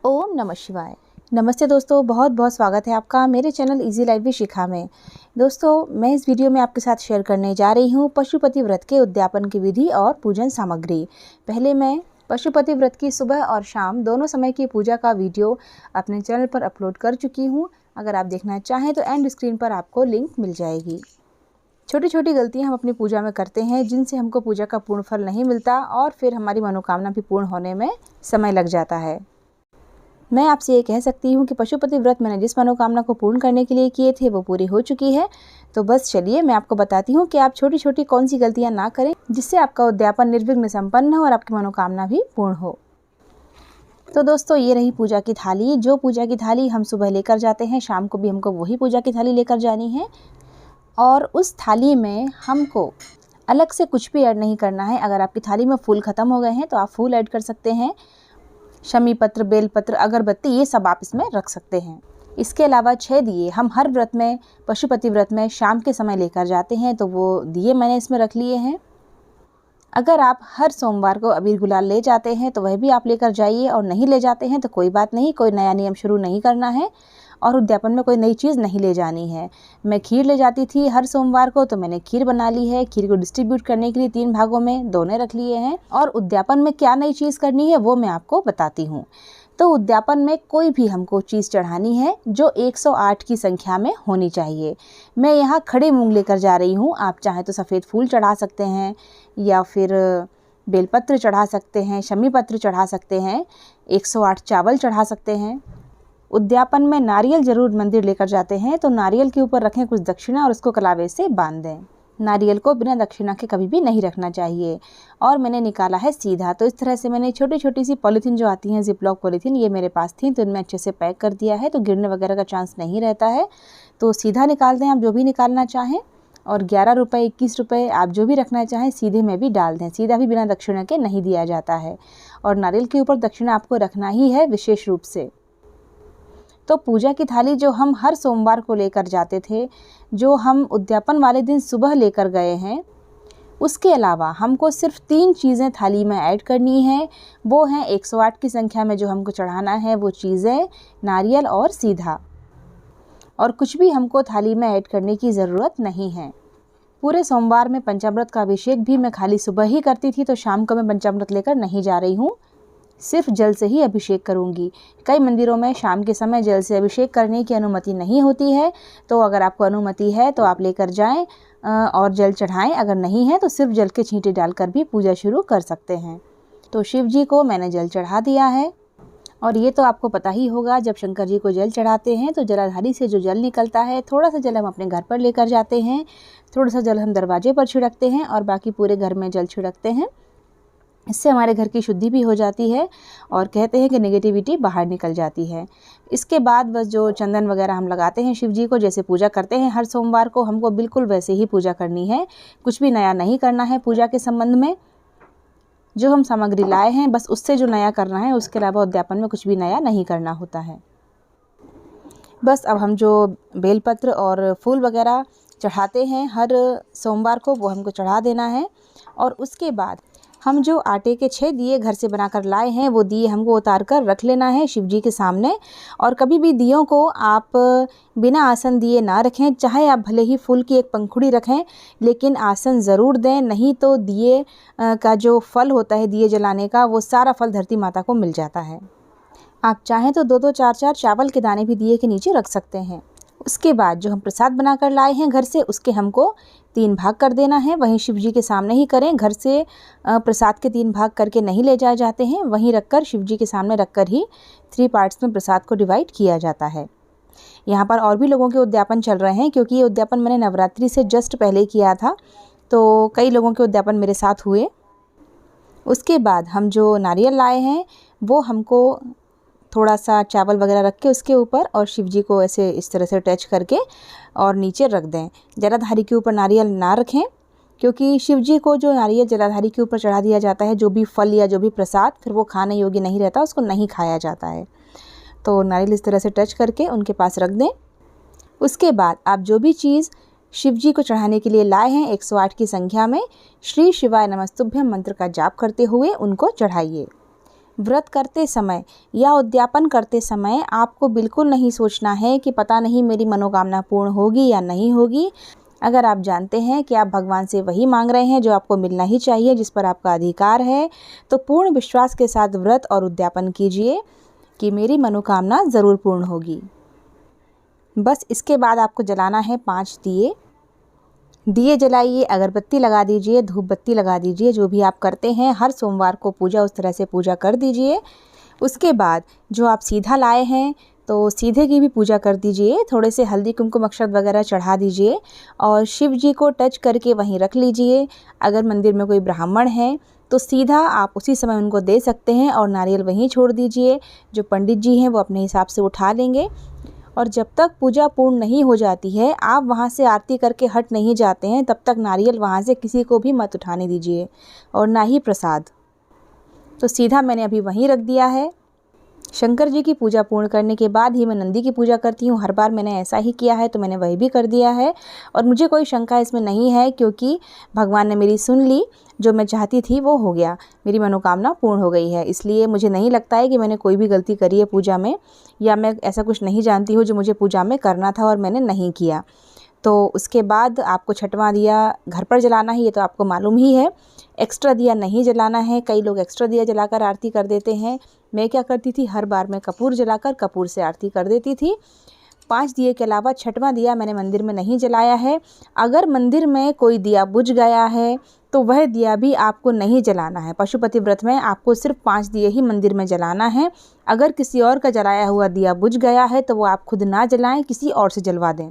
ओम नमः शिवाय। नमस्ते दोस्तों, बहुत बहुत स्वागत है आपका मेरे चैनल इजी लाइफ भी शिखा में। दोस्तों, मैं इस वीडियो में आपके साथ शेयर करने जा रही हूँ पशुपति व्रत के उद्यापन की विधि और पूजन सामग्री। पहले मैं पशुपति व्रत की सुबह और शाम दोनों समय की पूजा का वीडियो अपने चैनल पर अपलोड कर चुकी हूँ। अगर आप देखना चाहें तो एंड स्क्रीन पर आपको लिंक मिल जाएगी। छोटी छोटी गलतियां हम अपनी पूजा में करते हैं जिनसे हमको पूजा का पूर्ण फल नहीं मिलता और फिर हमारी मनोकामना भी पूर्ण होने में समय लग जाता है। मैं आपसे ये कह सकती हूँ कि पशुपति व्रत मैंने जिस मनोकामना को पूर्ण करने के लिए किए थे वो पूरी हो चुकी है। तो बस चलिए मैं आपको बताती हूँ कि आप छोटी छोटी कौन सी गलतियाँ ना करें जिससे आपका उद्यापन निर्विघ्न संपन्न हो और आपकी मनोकामना भी पूर्ण हो। तो दोस्तों, ये रही पूजा की थाली। जो पूजा की थाली हम सुबह लेकर जाते हैं, शाम को भी हमको वही पूजा की थाली लेकर जानी है और उस थाली में हमको अलग से कुछ भी ऐड नहीं करना है। अगर आपकी थाली में फूल ख़त्म हो गए हैं तो आप फूल ऐड कर सकते हैं। शमी पत्र, बेलपत्र, अगरबत्ती, ये सब आप इसमें रख सकते हैं। इसके अलावा 6 दिए हम हर व्रत में, पशुपति व्रत में शाम के समय लेकर जाते हैं, तो वो दिए मैंने इसमें रख लिए हैं। अगर आप हर सोमवार को अबीर गुलाल ले जाते हैं तो वह भी आप लेकर जाइए, और नहीं ले जाते हैं तो कोई बात नहीं, कोई नया नियम शुरू नहीं करना है और उद्यापन में कोई नई चीज़ नहीं ले जानी है। मैं खीर ले जाती थी हर सोमवार को, तो मैंने खीर बना ली है। खीर को डिस्ट्रीब्यूट करने के लिए 3 भागों में दोने रख लिए हैं। और उद्यापन में क्या नई चीज़ करनी है वो मैं आपको बताती हूँ। तो उद्यापन में कोई भी हमको चीज़ चढ़ानी है जो 108 की संख्या में होनी चाहिए। मैं यहाँ खड़े मूंग लेकर जा रही हूँ। आप चाहें तो सफ़ेद फूल चढ़ा सकते हैं या फिर बेलपत्र चढ़ा सकते हैं, शमी पत्र चढ़ा सकते हैं, 108 चावल चढ़ा सकते हैं। उद्यापन में नारियल जरूर मंदिर लेकर जाते हैं, तो नारियल के ऊपर रखें कुछ दक्षिणा और उसको कलावे से बांध दें। नारियल को बिना दक्षिणा के कभी भी नहीं रखना चाहिए। और मैंने निकाला है सीधा। तो इस तरह से मैंने छोटी छोटी सी पॉलीथीन जो आती हैं, जिपलॉक पॉलीथीन, ये मेरे पास थी, तो इनमें अच्छे से पैक कर दिया है, तो गिरने वगैरह का चांस नहीं रहता है। तो सीधा निकाल दें आप जो भी निकालना चाहें, और 11 रुपये, 21 रुपये आप जो भी रखना चाहें सीधे में भी डाल दें। सीधा भी बिना दक्षिणा के नहीं दिया जाता है, और नारियल के ऊपर दक्षिणा आपको रखना ही है विशेष रूप से। तो पूजा की थाली जो हम हर सोमवार को लेकर जाते थे, जो हम उद्यापन वाले दिन सुबह लेकर गए हैं, उसके अलावा हमको सिर्फ 3 चीज़ें थाली में ऐड करनी है। वो हैं 108 की संख्या में जो हमको चढ़ाना है वो चीज़ें, नारियल और सीधा। और कुछ भी हमको थाली में ऐड करने की ज़रूरत नहीं है। पूरे सोमवार में पंचामृत का अभिषेक भी मैं खाली सुबह ही करती थी, तो शाम को मैं पंचामृत लेकर नहीं जा रही हूँ, सिर्फ जल से ही अभिषेक करूंगी। कई मंदिरों में शाम के समय जल से अभिषेक करने की अनुमति नहीं होती है, तो अगर आपको अनुमति है तो आप लेकर जाएं और जल चढ़ाएं। अगर नहीं है तो सिर्फ जल के छींटे डालकर भी पूजा शुरू कर सकते हैं। तो शिव जी को मैंने जल चढ़ा दिया है। और ये तो आपको पता ही होगा, जब शंकर जी को जल चढ़ाते हैं तो जलाधारी से जो जल निकलता है, थोड़ा सा जल हम अपने घर पर लेकर जाते हैं, थोड़ा सा जल हम दरवाजे पर छिड़कते हैं और बाकी पूरे घर में जल छिड़कते हैं। इससे हमारे घर की शुद्धि भी हो जाती है और कहते हैं कि नेगेटिविटी बाहर निकल जाती है। इसके बाद बस जो चंदन वगैरह हम लगाते हैं शिव जी को, जैसे पूजा करते हैं हर सोमवार को, हमको बिल्कुल वैसे ही पूजा करनी है। कुछ भी नया नहीं करना है पूजा के संबंध में। जो हम सामग्री लाए हैं बस उससे जो नया करना है, उसके अलावा उद्यापन में कुछ भी नया नहीं करना होता है। बस अब हम जो बेलपत्र और फूल वगैरह चढ़ाते हैं हर सोमवार को, वो हमको चढ़ा देना है। और उसके बाद हम जो आटे के 6 दिए घर से बनाकर लाए हैं, वो दिए हमको उतार कर रख लेना है शिव जी के सामने। और कभी भी दियों को आप बिना आसन दिए ना रखें, चाहे आप भले ही फूल की एक पंखुड़ी रखें, लेकिन आसन ज़रूर दें, नहीं तो दिए का जो फल होता है दिए जलाने का, वो सारा फल धरती माता को मिल जाता है। आप चाहें तो 2-2, 4-4 चावल के दाने भी दिए के नीचे रख सकते हैं। उसके बाद जो हम प्रसाद बनाकर लाए हैं घर से, उसके हमको 3 भाग कर देना है। वहीं शिव जी के सामने ही करें, घर से प्रसाद के 3 भाग करके नहीं ले जाए जाते हैं, वहीं रखकर शिव जी के सामने रखकर ही 3 पार्ट्स में प्रसाद को डिवाइड किया जाता है। यहाँ पर और भी लोगों के उद्यापन चल रहे हैं, क्योंकि ये उद्यापन मैंने नवरात्रि से जस्ट पहले किया था, तो कई लोगों के उद्यापन मेरे साथ हुए। उसके बाद हम जो नारियल लाए हैं वो हमको थोड़ा सा चावल वगैरह रख के उसके ऊपर, और शिव जी को ऐसे इस तरह से टच करके और नीचे रख दें। जलाधारी के ऊपर नारियल ना रखें, क्योंकि शिव जी को जो नारियल जलाधारी के ऊपर चढ़ा दिया जाता है, जो भी फल या जो भी प्रसाद, फिर वो खाने योग्य नहीं रहता, उसको नहीं खाया जाता है। तो नारियल इस तरह से टच करके उनके पास रख दें। उसके बाद आप जो भी चीज़ शिव जी को चढ़ाने के लिए लाए हैं 108 की संख्या में, श्री शिवाय नमस्तुभ्यम मंत्र का जाप करते हुए उनको चढ़ाइए। व्रत करते समय या उद्यापन करते समय आपको बिल्कुल नहीं सोचना है कि पता नहीं मेरी मनोकामना पूर्ण होगी या नहीं होगी। अगर आप जानते हैं कि आप भगवान से वही मांग रहे हैं जो आपको मिलना ही चाहिए, जिस पर आपका अधिकार है, तो पूर्ण विश्वास के साथ व्रत और उद्यापन कीजिए कि मेरी मनोकामना ज़रूर पूर्ण होगी। बस इसके बाद आपको जलाना है 5 दिए। दिए जलाइए, अगरबत्ती लगा दीजिए, धूप बत्ती लगा दीजिए, जो भी आप करते हैं हर सोमवार को पूजा उस तरह से पूजा कर दीजिए। उसके बाद जो आप सीधा लाए हैं तो सीधे की भी पूजा कर दीजिए। थोड़े से हल्दी कुमकुम अक्षत वगैरह चढ़ा दीजिए और शिव जी को टच करके वहीं रख लीजिए। अगर मंदिर में कोई ब्राह्मण है तो सीधा आप उसी समय उनको दे सकते हैं और नारियल वहीं छोड़ दीजिए। जो पंडित जी हैं वो अपने हिसाब से उठा लेंगे और जब तक पूजा पूर्ण नहीं हो जाती है, आप वहाँ से आरती करके हट नहीं जाते हैं, तब तक नारियल वहाँ से किसी को भी मत उठाने दीजिए और ना ही प्रसाद। तो सीधा मैंने अभी वहीं रख दिया है। शंकर जी की पूजा पूर्ण करने के बाद ही मैं नंदी की पूजा करती हूँ। हर बार मैंने ऐसा ही किया है, तो मैंने वही भी कर दिया है और मुझे कोई शंका इसमें नहीं है, क्योंकि भगवान ने मेरी सुन ली। जो मैं चाहती थी वो हो गया, मेरी मनोकामना पूर्ण हो गई है। इसलिए मुझे नहीं लगता है कि मैंने कोई भी गलती करी है पूजा में, या मैं ऐसा कुछ नहीं जानती हूँ जो मुझे पूजा में करना था और मैंने नहीं किया। तो उसके बाद आपको छठवां दिया घर पर जलाना है, ये तो आपको मालूम ही है। एक्स्ट्रा दिया नहीं जलाना है। कई लोग एक्स्ट्रा दिया जलाकर आरती कर देते हैं। मैं क्या करती थी, हर बार मैं कपूर जलाकर कपूर से आरती कर देती थी। 5 दिए के अलावा छठवां दिया मैंने मंदिर में नहीं जलाया है। अगर मंदिर में कोई दिया बुझ गया है तो वह दिया भी आपको नहीं जलाना है। पशुपति व्रत में आपको सिर्फ 5 दिए ही मंदिर में जलाना है। अगर किसी और का जलाया हुआ दिया बुझ गया है तो वो आप खुद ना जलाएं, किसी और से जलवा दें।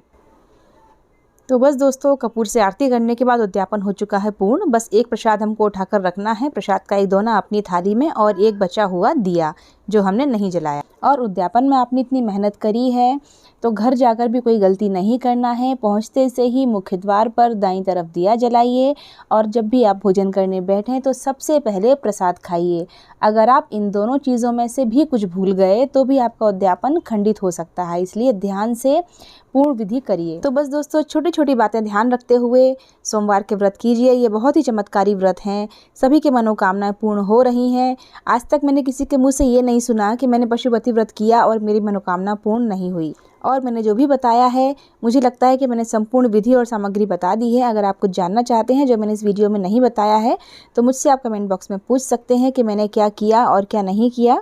तो बस दोस्तों, कपूर से आरती करने के बाद उद्यापन हो चुका है पूर्ण। बस एक प्रसाद हमको उठाकर रखना है। प्रसाद का एक दोना अपनी थाली में और एक बचा हुआ दिया जो हमने नहीं जलाया। और उद्यापन में आपने इतनी मेहनत करी है तो घर जाकर भी कोई गलती नहीं करना है। पहुंचते से ही मुख्य द्वार पर दाईं तरफ दिया जलाइए और जब भी आप भोजन करने बैठें तो सबसे पहले प्रसाद खाइए। अगर आप इन दोनों चीज़ों में से भी कुछ भूल गए तो भी आपका उद्यापन खंडित हो सकता है, इसलिए ध्यान से पूर्ण विधि करिए। तो बस दोस्तों, छोटी छोटी बातें ध्यान रखते हुए सोमवार के व्रत कीजिए। ये बहुत ही चमत्कारी व्रत हैं। सभी की मनोकामनाएं पूर्ण हो रही हैं। आज तक मैंने किसी के मुंह से ये नहीं सुना कि मैंने पशुपति व्रत किया और मेरी मनोकामना पूर्ण नहीं हुई। और मैंने जो भी बताया है, मुझे लगता है कि मैंने संपूर्ण विधि और सामग्री बता दी है। अगर आप कुछ जानना चाहते हैं जो मैंने इस वीडियो में नहीं बताया है तो मुझसे आप कमेंट बॉक्स में पूछ सकते हैं कि मैंने क्या किया और क्या नहीं किया।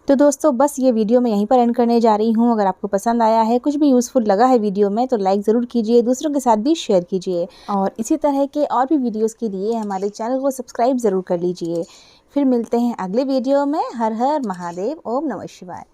तो दोस्तों, बस ये वीडियो मैं यहीं पर एंड करने जा रही हूँ। अगर आपको पसंद आया है, कुछ भी यूज़फुल लगा है वीडियो में, तो लाइक ज़रूर कीजिए, दूसरों के साथ भी शेयर कीजिए और इसी तरह के और भी वीडियोस के लिए हमारे चैनल को सब्सक्राइब ज़रूर कर लीजिए। फिर मिलते हैं अगले वीडियो में। हर हर महादेव, ओम नमः शिवाय।